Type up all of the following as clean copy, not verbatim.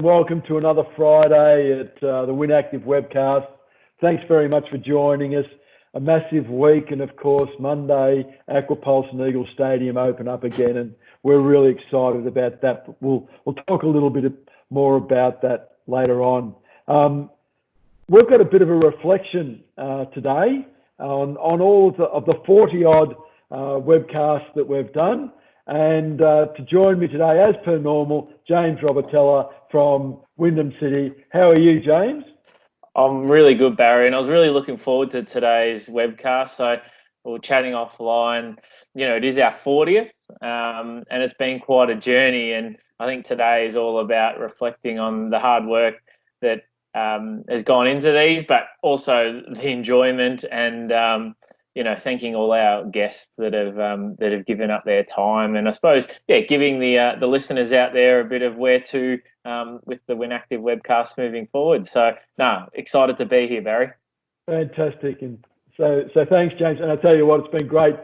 and welcome to another Friday at the WynActive Webcast. Thanks very much for joining us. A massive week, and of course, Monday, Aquapulse and Eagle Stadium open up again, and we're really excited about that. But we'll talk a little bit more about that later on. We've got a bit of a reflection today on all of the 40-odd webcasts that we've done. And to join me today, as per normal, James Robertella from Wyndham City. How are you, James? I'm really good, Barry, and I was really looking forward to today's webcast. So we were chatting offline. You know, it is our 40th, and it's been quite a journey. And I think today is all about reflecting on the hard work that has gone into these, but also the enjoyment and you know, thanking all our guests that have given up their time, and I suppose, yeah, giving the listeners out there a bit of where to with the WynActive webcast moving forward. So, no, excited to be here, Barry. Fantastic, and so thanks, James. And I tell you what, it's been great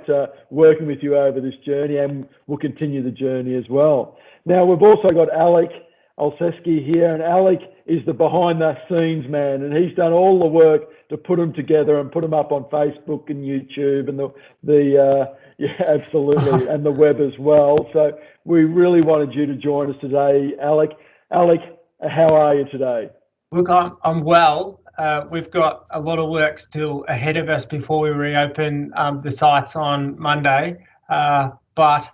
working with you over this journey, and we'll continue the journey as well. Now, we've also got Alek here, and Alek is the behind-the-scenes man, and he's done all the work to put them together and put them up on Facebook and YouTube and yeah, absolutely, and the web as well. So we really wanted you to join us today, Alek. Alek, how are you today? Look, I'm well. We've got a lot of work still ahead of us before we reopen the sites on Monday, but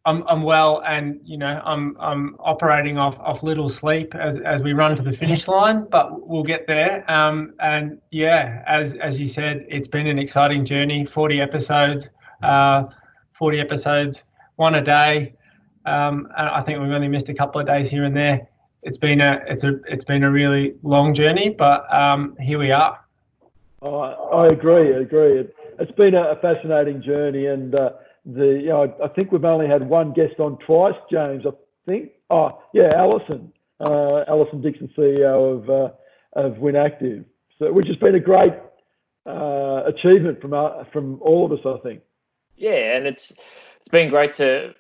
I'm well, and you know, I'm operating off little sleep as we run to the finish line, but we'll get there. And yeah, as you said, it's been an exciting journey. 40 episodes, one a day. And I think we've only missed a couple of days here and there. It's been a really long journey, but here we are. I agree. It's been a fascinating journey, and I think we've only had one guest on twice, James. I think. Oh, yeah, Alison Dixon, CEO of WynActive. So, which has been a great achievement from all of us, I think. Yeah, and it's been great to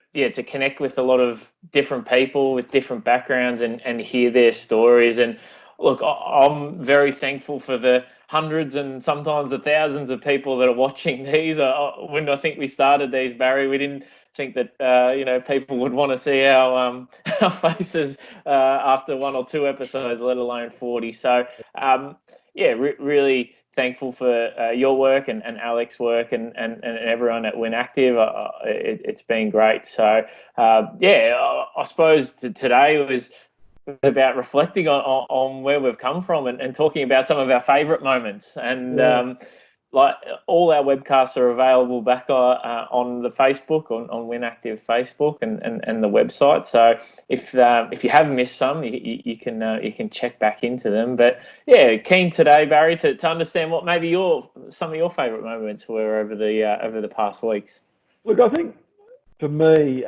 connect with a lot of different people with different backgrounds and hear their stories. And look, I'm very thankful for the hundreds and sometimes the thousands of people that are watching these. When I think we started these, Barry, we didn't think that you know, people would want to see our faces after one or two episodes, let alone 40. So yeah, really thankful for your work and Alek's work and everyone at WynActive. It's been great. So yeah, I suppose today was about reflecting on where we've come from and talking about some of our favourite moments. And like all our webcasts are available back on the Facebook, on WynActive Facebook and the website. So if you have missed some, you can check back into them. But yeah, keen today, Barry, to understand what maybe some of your favourite moments were over the past weeks. Look, I think for me,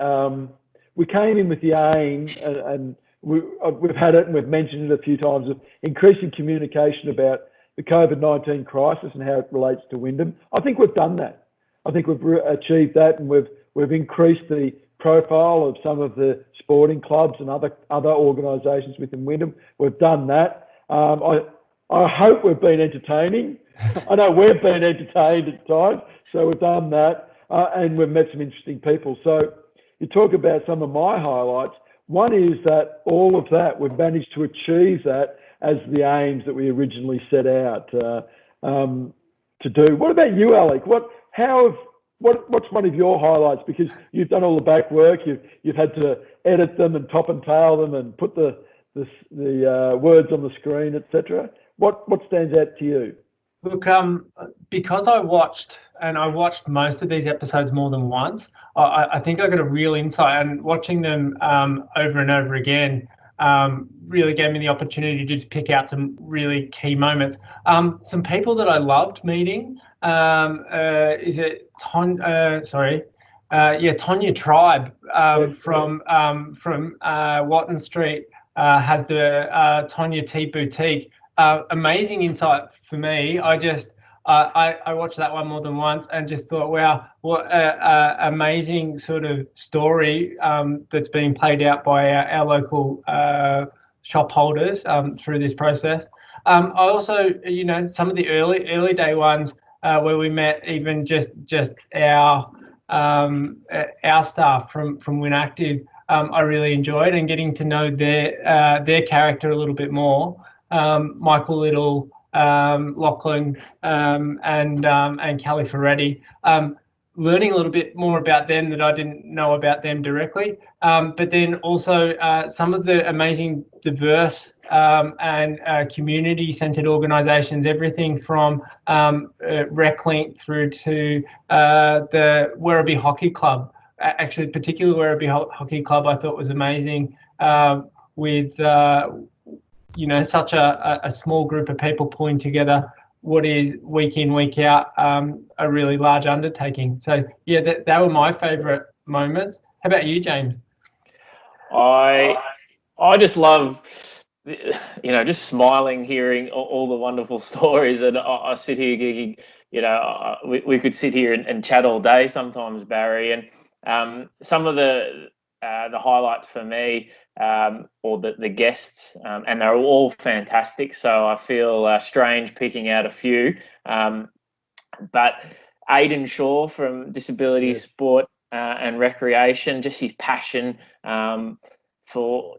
we came in with the aim and we've had it and we've mentioned it a few times of increasing communication about the COVID-19 crisis and how it relates to Wyndham. I think we've done that. I think we've achieved that, and we've increased the profile of some of the sporting clubs and other organisations within Wyndham. We've done that. I hope we've been entertaining. I know we've been entertained at times, so we've done that, and we've met some interesting people. So you talk about some of my highlights. One is that all of that, we've managed to achieve that as the aims that we originally set out to do. What about you, Alek? What's one of your highlights? Because you've done all the back work, you've had to edit them and top and tail them and put the words on the screen, etc. What stands out to you? Look, because I watched most of these episodes more than once, I think I got a real insight, and watching them over and over again really gave me the opportunity to just pick out some really key moments. Some people that I loved meeting, is it Tonya Tribe from Watton Street has the Tonya Tea Boutique. Amazing insight for me. I watched that one more than once and just thought, wow, what a amazing sort of story that's being played out by our local shop holders through this process. I also, some of the early day ones where we met even just our staff from WynActive, I really enjoyed, and getting to know their character a little bit more. Michael Little, Lachlan, and Kelly Ferretti. Learning a little bit more about them that I didn't know about them directly, but then also some of the amazing diverse and community-centered organisations, everything from RecLink through to the Werribee Hockey Club. Actually, particularly Werribee Hockey Club, I thought was amazing with such a small group of people pulling together what is week in, week out, a really large undertaking. So yeah, that were my favourite moments. How about you, James? I just love, just smiling, hearing all the wonderful stories, and I sit here gigging. We could sit here and chat all day sometimes, Barry, and some of the highlights for me, or the guests, and they're all fantastic. So I feel strange picking out a few, but Aidan Shaw from Disability Sport and Recreation, just his passion for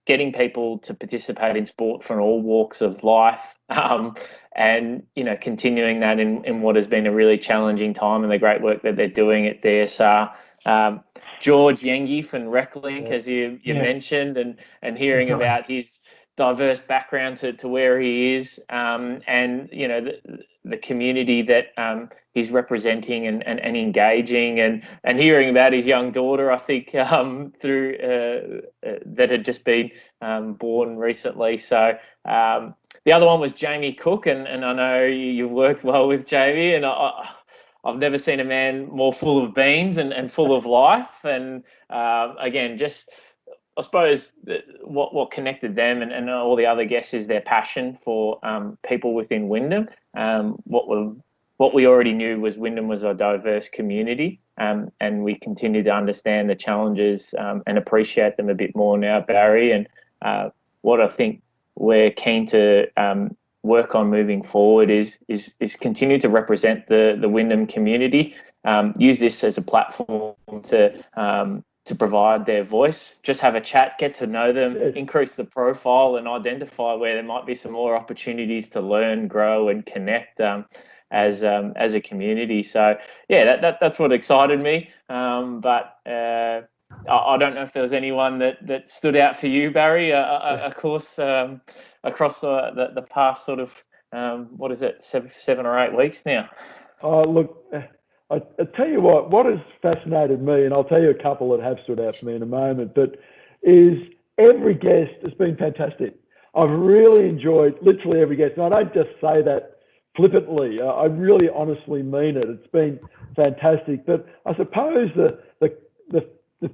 getting people to participate in sport from all walks of life, and continuing that in what has been a really challenging time, and the great work that they're doing at DSR. George Yengi from RecLink, as you mentioned, and hearing about his diverse background to where he is, and the community that he's representing and engaging, and hearing about his young daughter, I think, through that had just been born recently. So the other one was Jamie Cook, and I know you worked well with Jamie, and I've never seen a man more full of beans and full of life. And again, just I suppose what connected them and all the other guests is their passion for people within Wyndham. What we already knew was Wyndham was a diverse community, and we continue to understand the challenges and appreciate them a bit more now, Barry. And what I think we're keen to work on moving forward is continue to represent the Wyndham community, use this as a platform to provide their voice, just have a chat, get to know them, increase the profile, and identify where there might be some more opportunities to learn, grow, and connect as a community. So yeah, that's what excited me. But I don't know if there was anyone that stood out for you, Barry. Of course, across the past sort of 7 or 8 weeks now. Oh, look, I tell you what has fascinated me, and I'll tell you a couple that have stood out for me in a moment, but is every guest has been fantastic. I've really enjoyed literally every guest, and I don't just say that flippantly. I really honestly mean it. It's been fantastic. But I suppose the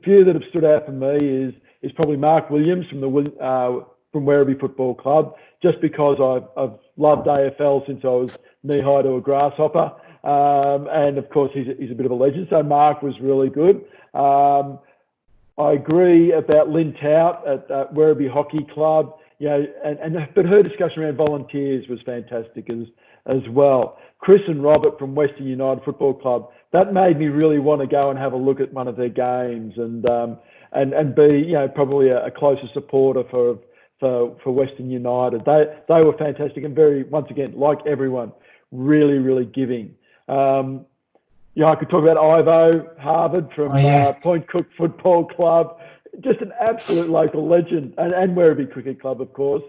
few that have stood out for me is probably Mark Williams from Werribee Football Club, just because I've loved AFL since I was knee-high to a grasshopper. And of course, he's a bit of a legend. So Mark was really good. I agree about Lynn Tout at Werribee Hockey Club. But her discussion around volunteers was fantastic as well. Chris and Robert from Western United Football Club. That made me really want to go and have a look at one of their games and be probably a closer supporter for Western United. They were fantastic and very, once again, like everyone, really, really giving. I could talk about Ivo Harvard from Point Cook Football Club, just an absolute local legend, and Werribee Cricket Club, of course,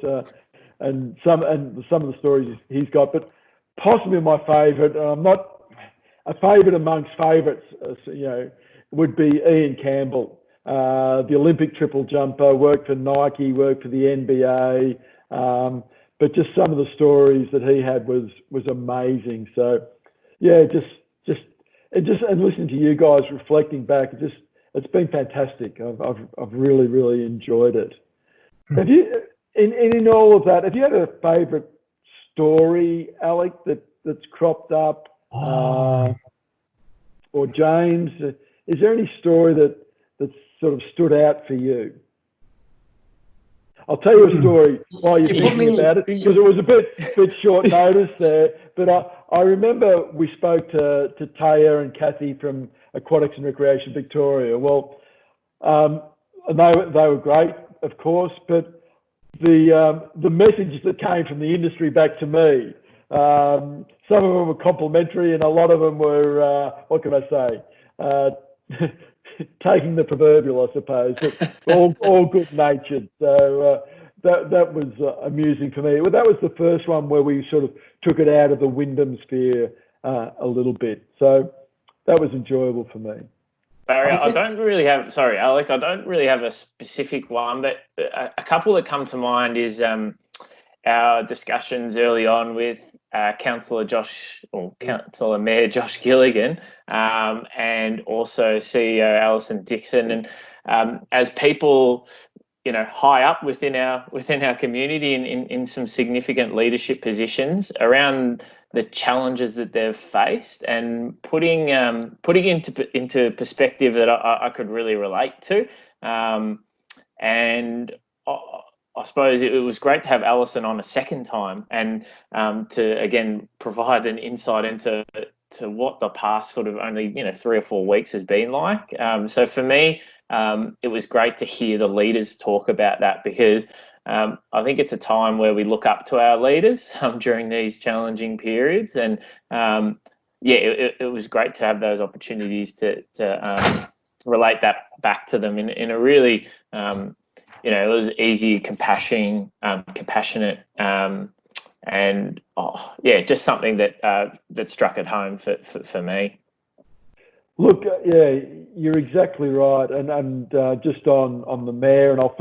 and some of the stories he's got. But possibly my favourite, not a favourite amongst favourites, would be Ian Campbell, the Olympic triple jumper, worked for Nike, worked for the NBA, but just some of the stories that he had was amazing. So, yeah, just and listening to you guys reflecting back, it's been fantastic. I've really, really enjoyed it. Have you, in all of that, have you had a favourite story, Alek, that's cropped up, or James? Is there any story that sort of stood out for you? I'll tell you a story while you're thinking about it, because it was a bit short notice there. But I remember we spoke to Taya and Kathy from Aquatics and Recreation Victoria. Well, and they were great, of course, but the messages that came from the industry back to me, some of them were complimentary, and a lot of them were what can I say? Taking the proverbial, I suppose, but all good natured. So that was amusing for me. Well, that was the first one where we sort of took it out of the Wyndham sphere a little bit. So that was enjoyable for me. Barry, I don't really have, sorry, Alek, I don't really have a specific one, but a couple that come to mind is our discussions early on with Councillor Mayor Josh Gilligan, and also CEO Alison Dixon, and as people, high up within our community in some significant leadership positions around the challenges that they've faced, and putting into perspective that I could really relate to, and I suppose it was great to have Alison on a second time, and to again provide an insight into what the past sort of only 3 or 4 weeks has been like. So for me, it was great to hear the leaders talk about that, because I think it's a time where we look up to our leaders during these challenging periods, and it was great to have those opportunities to relate that back to them in a really it was easy, compassionate, and just something that struck at home for me. Look, you're exactly right, and just on the mayor, and I'll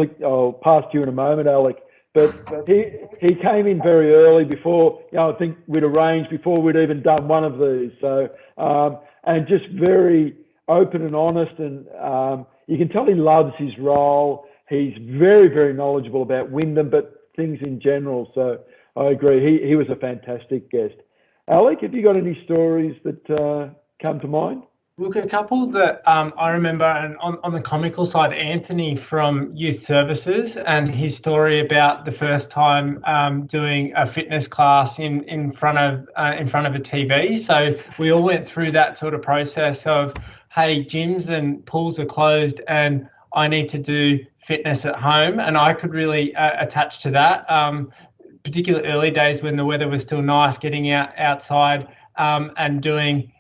pass to you in a moment, Alek. But he came in very early before, I think we'd arranged before we'd even done one of these. So and just very open and honest, and you can tell he loves his role. He's very, very knowledgeable about Wyndham, but things in general. So I agree. He was a fantastic guest. Alek, have you got any stories that come to mind? Look, a couple that I remember, and on the comical side, Anthony from Youth Services, and his story about the first time doing a fitness class in front of a TV. So we all went through that sort of process of, hey, gyms and pools are closed, and I need to do fitness at home, and I could really attach to that. Particularly early days when the weather was still nice, getting outside and doing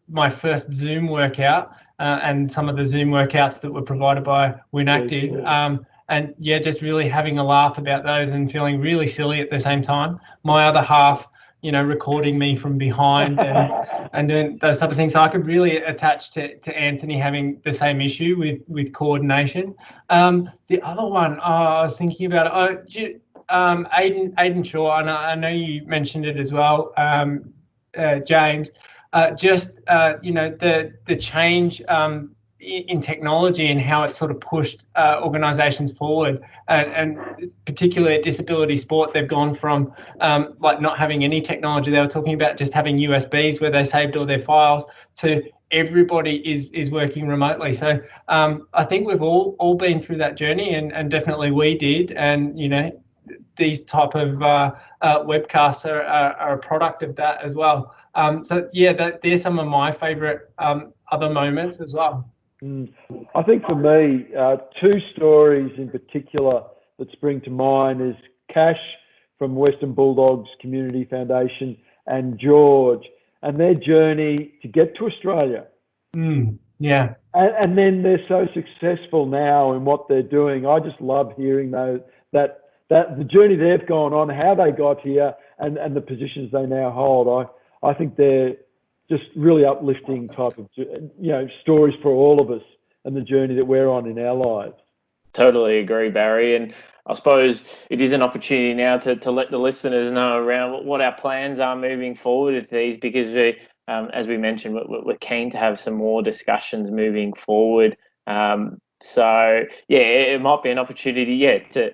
my first Zoom workout, and some of the Zoom workouts that were provided by WynActive, and just really having a laugh about those and feeling really silly at the same time. My other half, recording me from behind and doing those type of things. So I could really attach to Anthony having the same issue with coordination. The other one I was thinking about, Aidan Shaw, and I know you mentioned it as well, James. The change in technology and how it sort of pushed organisations forward, and particularly at disability sport, they've gone from not having any technology. They were talking about just having USBs where they saved all their files, to everybody is working remotely. So I think we've all been through that journey, and definitely we did. And these type of webcasts are a product of that as well. They're some of my favourite other moments as well. I think for me, 2 stories in particular that spring to mind is Cash from Western Bulldogs Community Foundation and George, and their journey to get to Australia. Yeah. And then they're so successful now in what they're doing. I just love hearing that the journey they've gone on, how they got here, and the positions they now hold. I think they're just really uplifting type of stories for all of us and the journey that we're on in our lives. Totally agree, Barry. And I suppose it is an opportunity now to let the listeners know around what our plans are moving forward with these, because as we mentioned, we're keen to have some more discussions moving forward. So it might be an opportunity, to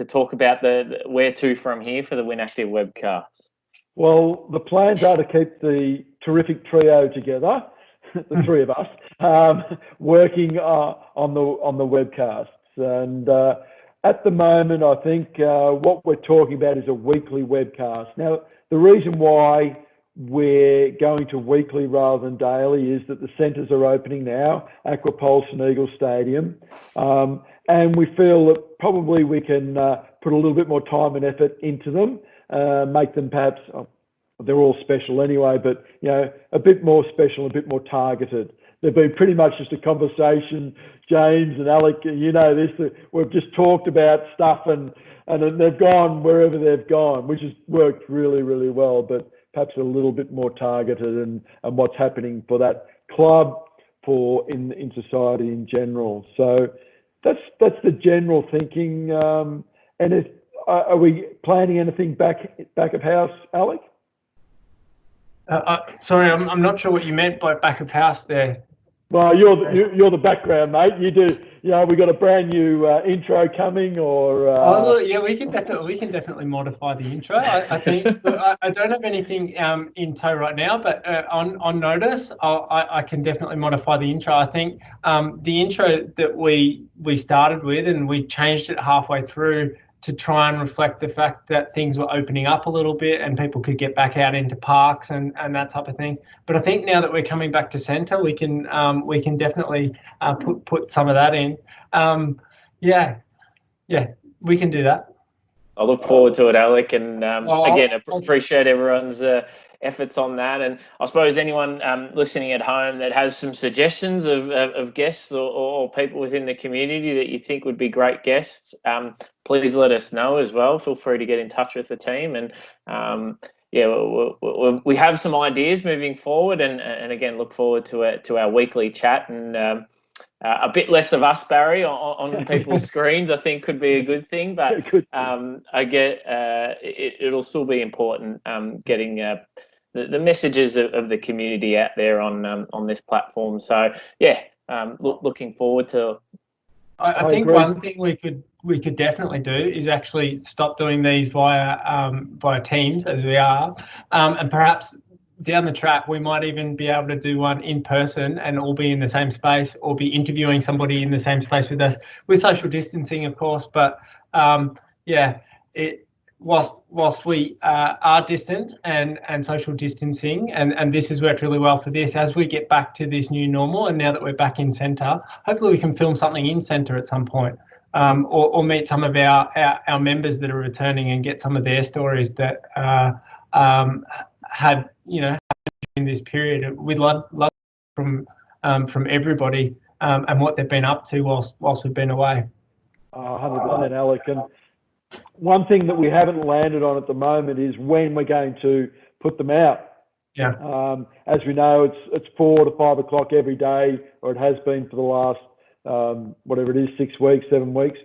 talk about the where to from here for the WynActive webcast. Well, the plans are to keep the terrific trio together, the 3 of us, working on the webcasts, at the moment, I think what we're talking about is a weekly webcast. Now, the reason why we're going to weekly rather than daily is that the centres are opening now, Aquapulse and Eagle Stadium, and we feel that probably we can put a little bit more time and effort into them, make them perhaps, they're all special anyway, but a bit more special, a bit more targeted. They've been pretty much just a conversation, James and Alek, this, we've just talked about stuff and they've gone wherever they've gone, which has worked really, really well, but perhaps a little bit more targeted and what's happening for that club, for in society in general. So that's the general thinking. And are we planning anything back of house, Alek? Sorry, I'm not sure what you meant by back of house there. Well, you're the background, mate. You do. We got a brand new intro coming, or. Yeah, we can definitely modify the intro. I think I don't have anything in tow right now, but on notice, I can definitely modify the intro. I think the intro that we started with, and we changed it halfway through to try and reflect the fact that things were opening up a little bit and people could get back out into parks and that type of thing. But I think now that we're coming back to centre, we can definitely put some of that in. Yeah, we can do that. I look forward to it, Alek, and again, appreciate everyone's efforts on that. And I suppose anyone listening at home that has some suggestions of guests or people within the community that you think would be great guests, please let us know as well. Feel free to get in touch with the team. And we have some ideas moving forward, and again, look forward to our weekly chat. And a bit less of us, Barry, on people's screens, I think could be a good thing. But I get it'll still be important getting the messages of the community out there on this platform. So looking forward to. I think one thing we could definitely do is actually stop doing these via Teams as we are, and perhaps down the track we might even be able to do one in person and all be in the same space, or be interviewing somebody in the same space with us, with social distancing, of course. But whilst we are distant and social distancing, and this has worked really well for this, as we get back to this new normal, and now that we're back in centre, hopefully we can film something in centre at some point, or meet some of our members that are returning and get some of their stories that had in this period. We'd love from everybody and what they've been up to whilst we've been away. 100%, Alek. And one thing that we haven't landed on at the moment is when we're going to put them out. Yeah. As we know, it's 4 to 5 o'clock every day, or it has been for the last whatever it is, 6 weeks, 7 weeks.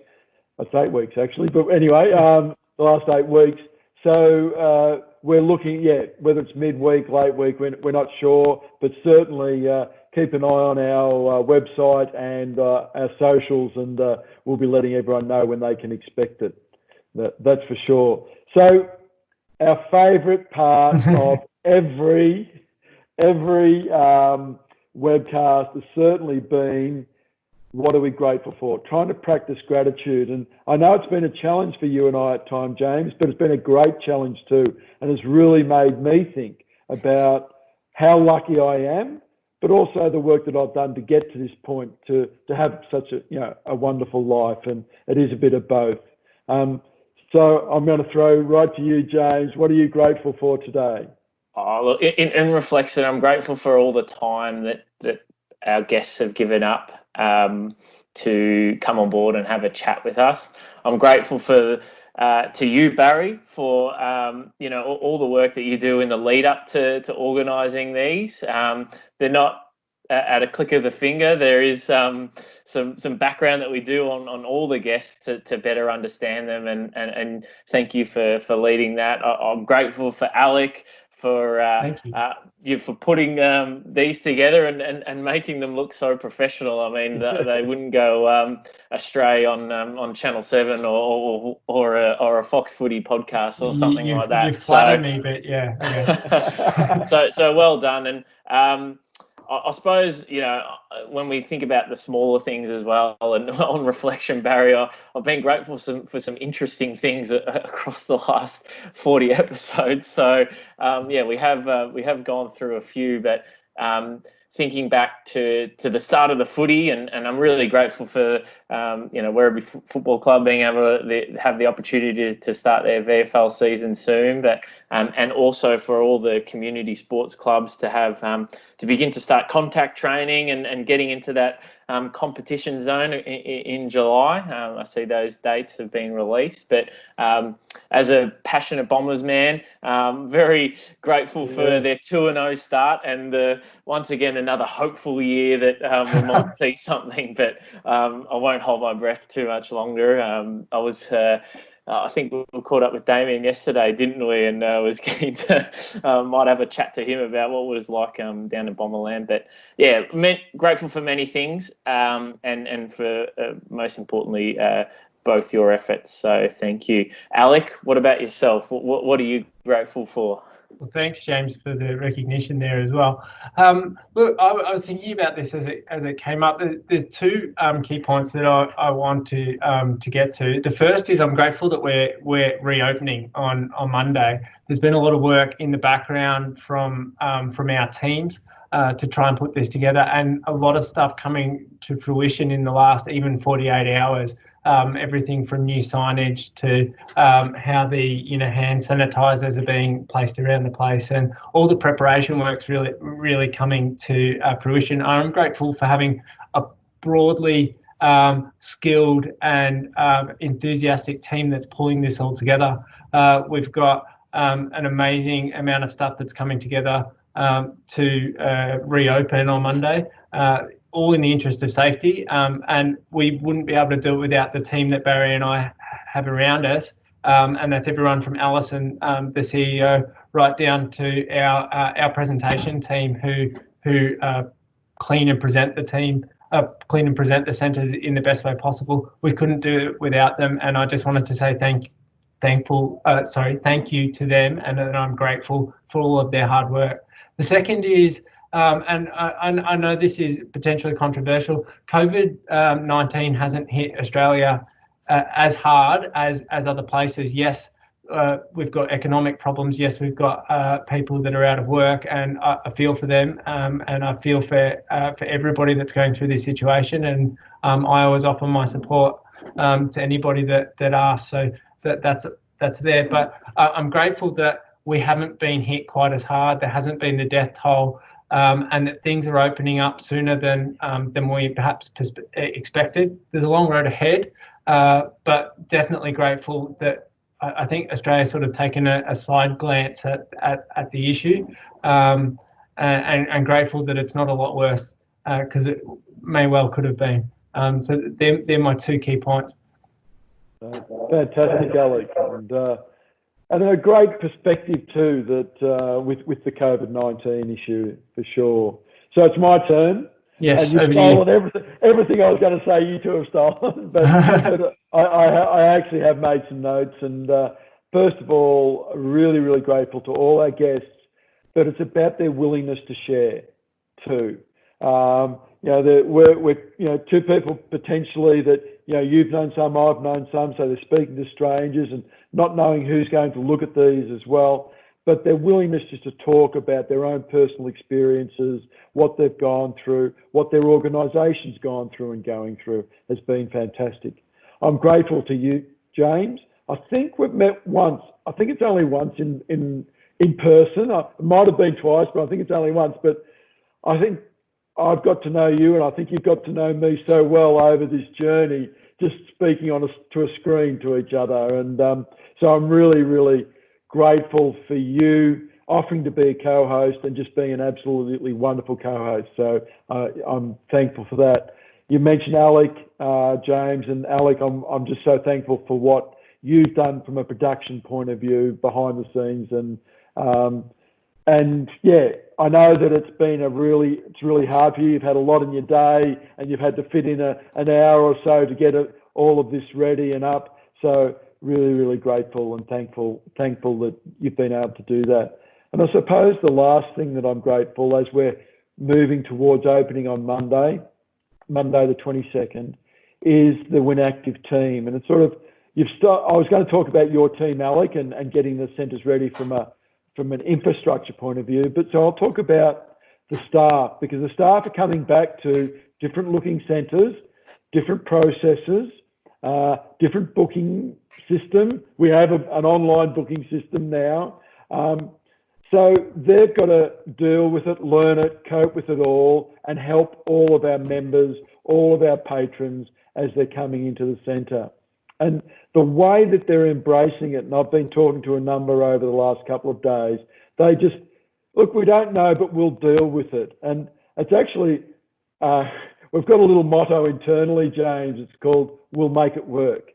It's 8 weeks actually, but anyway, the last 8 weeks. So we're looking, whether it's midweek, late week, we're not sure, but certainly keep an eye on our website and our socials, and we'll be letting everyone know when they can expect it. That's for sure. So our favourite part of every webcast has certainly been, what are we grateful for? Trying to practice gratitude. And I know it's been a challenge for you and I at times, James, but it's been a great challenge too. And it's really made me think about how lucky I am, but also the work that I've done to get to this point, to have such a wonderful life. And it is a bit of both. So I'm going to throw right to you, James. What are you grateful for today? Oh, look, in reflection, I'm grateful for all the time that our guests have given up to come on board and have a chat with us. I'm grateful to you, Barry, for all the work that you do in the lead up to organising these. They're not at a click of the finger. There is some background that we do on all the guests to better understand them, and thank you for leading that. I'm grateful for Alek for you for putting these together and making them look so professional. I mean, they wouldn't go astray on Channel 7 or a Fox Footy podcast or something like that. You flatter me, but yeah. So well done. And I suppose, when we think about the smaller things as well, and on reflection, Barry, I've been grateful for some interesting things across the last 40 episodes. So we have gone through a few, but thinking back to the start of the footy, and I'm really grateful for Werribee Football Club being able to have the opportunity to start their VFL season soon, but and also for all the community sports clubs to have to begin to start contact training and getting into that competition zone in July. I see those dates have been released, but as a passionate Bombers man, very grateful for their 2-0 start, and once again another hopeful year that we might see something, but I won't hold my breath too much longer. I think we caught up with Damien yesterday, didn't we? And was keen to might have a chat to him about what it was like down in Bomberland. But yeah, grateful for many things, and for most importantly, both your efforts. So thank you, Alek. What about yourself? What are you grateful for? Well, thanks, James, for the recognition there as well. Look, I was thinking about this as it came up. There's two key points that I want to get to. The first is I'm grateful that we're reopening on Monday. There's been a lot of work in the background from our teams to try and put this together, and a lot of stuff coming to fruition in the last even 48 hours. Everything from new signage to how the hand sanitizers are being placed around the place, and all the preparation work's really coming to fruition. I'm grateful for having a broadly skilled and enthusiastic team that's pulling this all together. We've got an amazing amount of stuff that's coming together to reopen on Monday. All in the interest of safety, and we wouldn't be able to do it without the team that Barry and I have around us, and that's everyone from Alison, the CEO, right down to our presentation team who clean and present the centres in the best way possible. We couldn't do it without them, and I just wanted to say thank you to them, and I'm grateful for all of their hard work. The second is, and I know this is potentially controversial, COVID-19 hasn't hit Australia as hard as other places. Yes, we've got economic problems. Yes, we've got people that are out of work, and I feel for them, and I feel for everybody that's going through this situation. And I always offer my support to anybody that asks. So that's there. But I'm grateful that we haven't been hit quite as hard. There hasn't been the death toll. And that things are opening up sooner than we perhaps expected. There's a long road ahead, but definitely grateful that I think Australia's sort of taken a side glance at the issue, and grateful that it's not a lot worse, because it may well could have been. So they're my two key points. Fantastic, Alek. And a great perspective too, that with the COVID-19 issue, for sure. So it's my turn. Yes, and you've stolen everything I was going to say. You two have stolen, but I actually have made some notes. And first of all, really grateful to all our guests, but it's about their willingness to share too. We're two people potentially that you've known some, I've known some, so they're speaking to strangers and not knowing who's going to look at these as well. But their willingness just to talk about their own personal experiences, what they've gone through, what their organisation's gone through and going through has been fantastic. I'm grateful to you, James. I think we've met once. I think it's only once in person. It might have been twice, but I think it's only once. But I think I've got to know you, and I think you've got to know me so well over this journey, just speaking to a screen to each other. And so I'm really grateful for you offering to be a co-host and just being an absolutely wonderful co-host. So I'm thankful for that. You mentioned Alek, James, and Alek, I'm just so thankful for what you've done from a production point of view behind the scenes. And yeah, I know that it's really hard for you. You've had a lot in your day, and you've had to fit in an hour or so to get all of this ready and up. So really grateful and thankful that you've been able to do that. And I suppose the last thing that I'm grateful as we're moving towards opening on Monday the 22nd, is the WynActive team. And it's sort of, I was going to talk about your team, Alek, and getting the centres ready from an infrastructure point of view. But so I'll talk about the staff, because the staff are coming back to different looking centres, different processes, different booking system. We have an online booking system now. So they've got to deal with it, learn it, cope with it all, and help all of our members, all of our patrons as they're coming into the centre. And the way that they're embracing it, and I've been talking to a number over the last couple of days, they just, look, we don't know, but we'll deal with it. And it's actually, we've got a little motto internally, James. It's called, we'll make it work.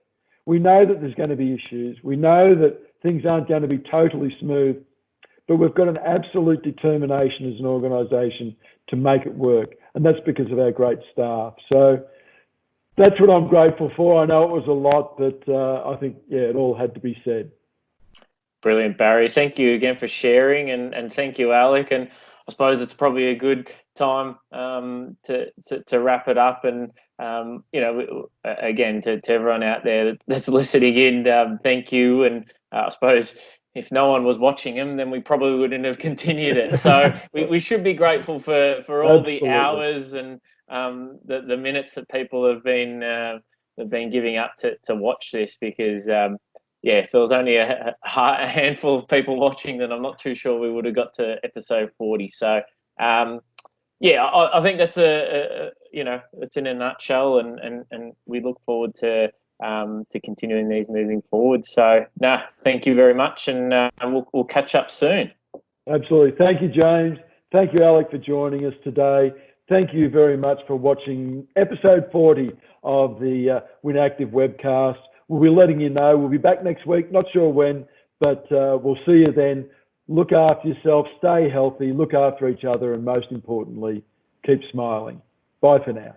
We know that there's going to be issues. We know that things aren't going to be totally smooth, but we've got an absolute determination as an organisation to make it work. And that's because of our great staff. So that's what I'm grateful for. I know it was a lot, but I think, yeah, it all had to be said. Brilliant, Barry. Thank you again for sharing, and thank you, Alek. And I suppose it's probably a good time to wrap it up. And again, to everyone out there that's listening in, thank you. And I suppose if no one was watching him, then we probably wouldn't have continued it. So we should be grateful for all Absolutely. the hours and the minutes that people have been giving up to watch this, because if there was only a handful of people watching, then I'm not too sure we would have got to episode 40. So I think that's it's in a nutshell, and we look forward to continuing these moving forward. So thank you very much, and we'll catch up soon. Absolutely. Thank you, James. Thank you, Alek, for joining us today. Thank you very much for watching episode 40 of the WynActive webcast. We'll be letting you know. We'll be back next week. Not sure when, but we'll see you then. Look after yourself, stay healthy, look after each other, and most importantly, keep smiling. Bye for now.